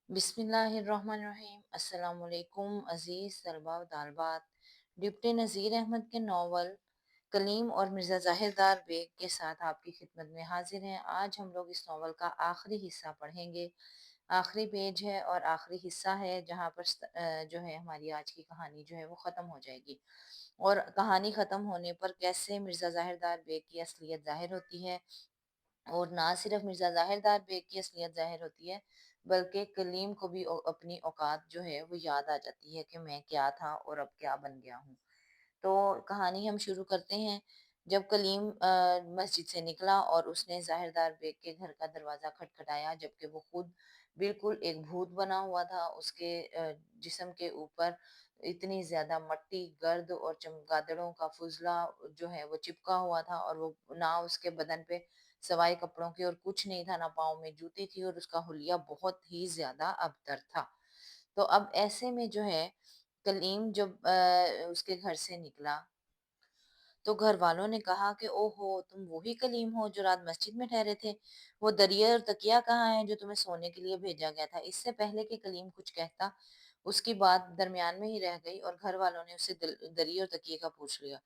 बिस्मिल्लाहिर्रहमानिर्रहीम। अस्सलाम वालेकुम अज़ीज़ तलबा व तालिबात। डिप्टी नज़ीर अहमद के नावल कलीम और मिर्ज़ा ज़ाहिरदार बेग के साथ आपकी खिदमत में हाजिर हैं। आज हम लोग इस नावल का आखिरी हिस्सा पढ़ेंगे। आखिरी पेज है और आखिरी हिस्सा है जहाँ पर जो है हमारी आज की कहानी जो है वो ख़त्म हो जाएगी। और कहानी ख़त्म होने पर कैसे मिर्ज़ा ज़ाहिरदार बेग की असलियत ज़ाहिर होती है, और ना सिर्फ मिर्ज़ा ज़ाहिरदार बेग की असलियत ज़ाहिर होती है, बल्कि कलीम को भी अपनी औकात जो है वो याद आ जाती है कि मैं क्या था और अब क्या बन गया हूँ। तो कहानी हम शुरू करते हैं। जब कलीम मस्जिद से निकला और उसने ज़ाहिरदार बेग के घर का दरवाज़ा खटखटाया, जबकि वो खुद बिल्कुल एक भूत बना हुआ था। उसके जिस्म के ऊपर इतनी ज़्यादा मट्टी, गर्द और चमगादड़ों का फुज़ला जो है वो चिपका हुआ था, और वो ना उसके बदन पे सवाए कपड़ों के और कुछ नहीं था, ना पाँव में जूती थी, और उसका हुलिया बहुत ही ज़्यादा अबतर था। तो अब ऐसे में जो है कलीम जब उसके घर से निकला, तो घर वालों ने कहा कि ओहो, तुम वही कलीम हो जो रात मस्जिद में ठहरे थे। वो दरिया और तकिया कहाँ है जो तुम्हें सोने के लिए भेजा गया था? इससे पहले कि कलीम कुछ कहता, उसकी बात दरमियान में ही रह गई और घर वालों ने उससे दरी और तकिए का पूछ लिया।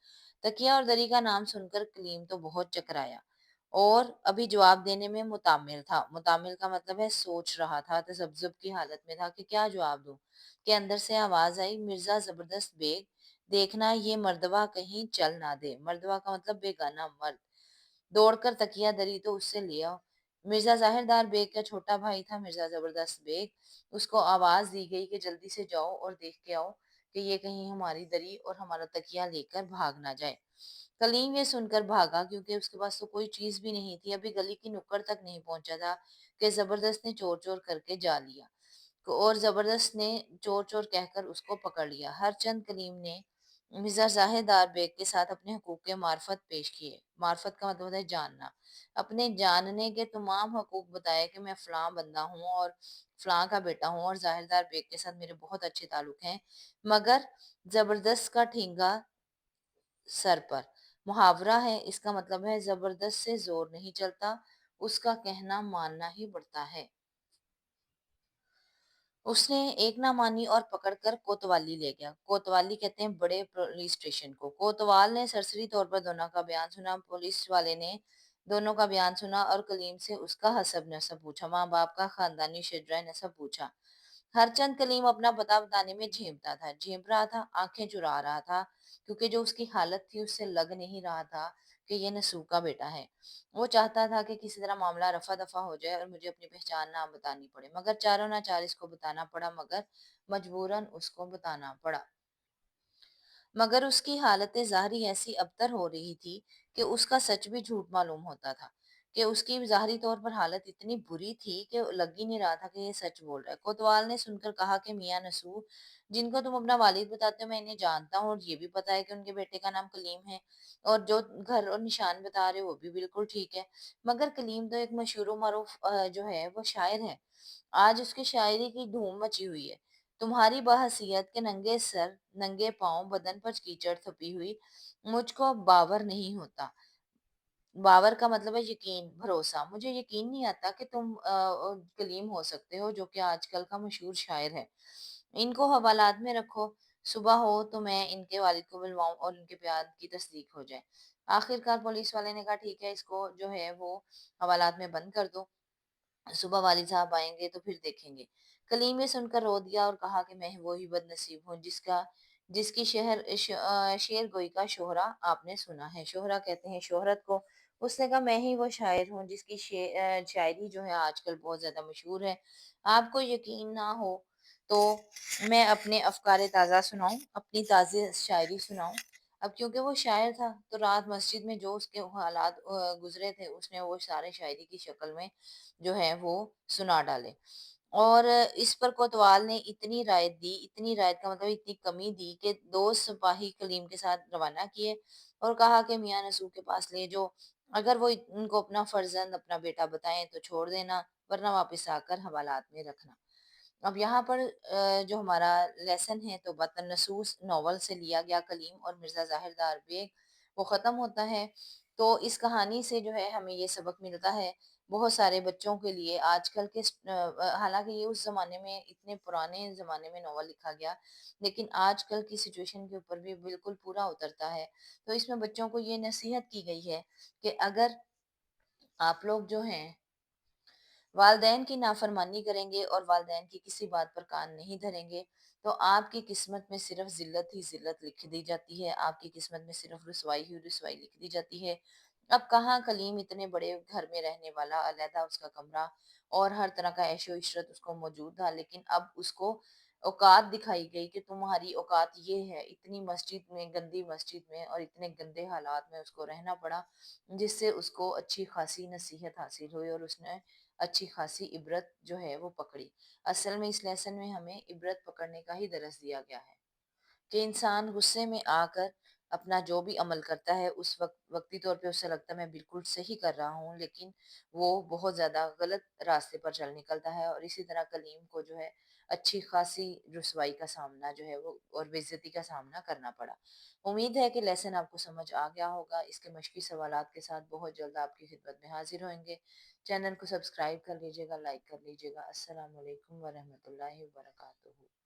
तकिया और दरी का नाम सुनकर कलीम तो बहुत चकराया और अभी जवाब देने में मुतामिल था। मुतामिल का मतलब है सोच रहा था, तजब्जुब की हालत में था कि क्या जवाब दूं, कि अंदर से आवाज आई, मिर्जा जबरदस्त बेग, देखना ये मर्दवा कहीं चल ना दे। मर्दवा का मतलब बेगाना मर्द। दौड़कर तकिया दरी तो उससे ले आओ। मिर्जा जाहिरदार बेग का छोटा भाई था मिर्जा जबरदस्त बेग। उसको आवाज दी गई कि जल्दी से जाओ और देख के आओ कि ये कहीं हमारी दरी और हमारा तकिया लेकर भाग ना जाए। कलीम ये सुनकर भागा, क्योंकि उसके पास तो कोई चीज भी नहीं थी। अभी गली की नुक्कड़ तक नहीं पहुंचा था कि जबरदस्त ने चोर चोर करके जा लिया, और जबरदस्त ने चोर चोर कहकर उसको पकड़ लिया। हरचंद कलीम ने मिर्जा जाहिरदार बेग के साथ अपने हकूक के मार्फत पेश किए। मार्फत का मतलब होता है जानना। अपने जानने के तमाम हकूक बताए कि मैं फलां बंदा हूँ और फलां का बेटा हूँ, और जाहिरदार बेग के साथ मेरे बहुत अच्छे ताल्लुक हैं। मगर जबरदस्त का ठेंगा सर पर। मुहावरा है, इसका मतलब है जबरदस्त से जोर नहीं चलता, उसका कहना मानना ही पड़ता है। उसने एक ना मानी और पकड़कर कोतवाली ले गया। कोतवाली कहते हैं बड़े पुलिस स्टेशन को। कोतवाल ने सरसरी तौर पर दोनों का बयान सुना। पुलिस वाले ने दोनों का बयान सुना और कलीम से उसका हसब नसब पूछा, माँ बाप का खानदानी शजरा नसब पूछा। हरचंद कलीम अपना पता बताने में झेप रहा था, आंखें चुरा रहा था, क्योंकि जो उसकी हालत थी उससे लग नहीं रहा था कि ये नसूह का बेटा है। वो चाहता था कि किसी तरह मामला रफा दफा हो जाए और मुझे अपनी पहचान ना बतानी पड़े, मगर चारों ना चार इसको बताना पड़ा, मगर मजबूरन उसको बताना पड़ा। मगर उसकी हालत ज़ाहरी ऐसी अबतर हो रही थी कि उसका सच भी झूठ मालूम होता था, कि उसकी ज़ाहरी तौर पर हालत इतनी बुरी थी कि लग ही नहीं रहा था कि ये सच बोल रहा है। कोतवाल ने सुनकर कहा कि मियां नसूह, जिनको तुम अपना वालिद बताते हो, मैं इन्हें जानता हूँ और ये भी पता है कि उनके बेटे का नाम कलीम है, और जो घर और निशान बता रहे हो वो भी बिल्कुल ठीक है। मगर कलीम तो एक मशहूर मरूफ जो है वो शायर है। आज उसकी शायरी की धूम मची हुई है। तुम्हारी बहसीयत के नंगे सर, नंगे पाँव, बदन पर कीचड़ थपी हुई, मुझको बावर नहीं होता। बावर का मतलब है यकीन, भरोसा। मुझे यकीन नहीं आता कि तुम कलीम हो सकते हो, जो कि आजकल का मशहूर शायर है। इनको हवालात में रखो, सुबह हो तो मैं इनके वालिद को बुलवाऊं और इनके बयान की तस्दीक हो जाए। आखिरकार पुलिस वाले ने कहा ठीक है, इसको जो है वो हवालात में बंद कर दो, सुबह वालिद साहब आएंगे तो फिर देखेंगे। कलीम ये सुनकर रो दिया और कहा कि मैं वही बदनसीब हूँ जिसका जिसकी शेर गोई का शोहरा आपने सुना है। शोहरा कहते हैं शोहरत को। उसने कहा मैं ही वो शायर हूँ जिसकी शायरी जो है आजकल बहुत ज्यादा मशहूर है। आपको यकीन ना हो तो मैं अपने अफकारे ताज़ा सुनाऊं, अपनी ताज़ी शायरी सुनाऊं। अब क्योंकि वो शायर था तो रात मस्जिद में जो उसके हालात गुजरे थे, उसने वो सारे शायरी की शक्ल में जो है वो सुना डाले। और इस पर कोतवाल ने इतनी रायत दी, इतनी रायत का मतलब इतनी कमी दी कि 2 सिपाही कलीम के साथ रवाना किए और कहा कि मियां नसूह के पास ले जाओ। अगर वो उनको अपना फर्जंद, अपना बेटा बताएं तो छोड़ देना, वरना वापस आकर हवालात में रखना। अब यहाँ पर जो हमारा लेसन है तो वतन नसूस नॉवल से लिया गया, कलीम और मिर्जा जाहिरदार बेग, वो ख़त्म होता है। तो इस कहानी से जो है हमें ये सबक मिलता है, बहुत सारे बच्चों के लिए आजकल के हालाँकि ये उस ज़माने में इतने पुराने ज़माने में नॉवल लिखा गया, लेकिन आजकल की सिचुएशन के ऊपर भी बिल्कुल पूरा उतरता है। तो इसमें बच्चों को ये नसीहत की गई है कि अगर आप लोग जो हैं वालदैन की नाफरमानी करेंगे और वालदैन की किसी बात पर कान नहीं धरेंगे, तो आपकी किस्मत में सिर्फ़ ज़िल्लत ही ज़िल्लत लिख दी जाती है, आपकी किस्मत में सिर्फ़ रुसवाई ही रुसवाई लिख दी जाती है। अब कहाँ कलीम इतने बड़े घर में रहने वाला, अलहदा उसका कमरा और हर तरह का ऐशो-इशरत उसको मौजूद था, लेकिन अब उसको औकात दिखाई गई कि तुम्हारी औकात ये है, इतनी मस्जिद में, गंदी मस्जिद में और इतने गंदे हालात में उसको रहना पड़ा, जिससे उसको अच्छी खासी नसीहत हासिल हुई और उसने अच्छी खासी इबरत जो है वो पकड़ी। असल में इस लेसन में हमें इबरत पकड़ने का ही दरस दिया गया है कि इंसान गुस्से में आकर अपना जो भी अमल करता है उस वक़्ती तौर पे उसे लगता है मैं बिल्कुल सही कर रहा हूँ, लेकिन वो बहुत ज़्यादा गलत रास्ते पर चल निकलता है और इसी तरह कलीम को जो है अच्छी खासी रुसवाई का सामना जो है वो और बेइज़्ज़ती का सामना करना पड़ा। उम्मीद है कि लेसन आपको समझ आ गया होगा। इसके मश्की सवालात के साथ बहुत जल्द आपकी खिदमत में हाज़िर होंगे। चैनल को सब्सक्राइब कर लीजिएगा, लाइक कर लीजिएगा। अस्सलाम वालेकुम व रहमतुल्लाहि व बरकातुहू।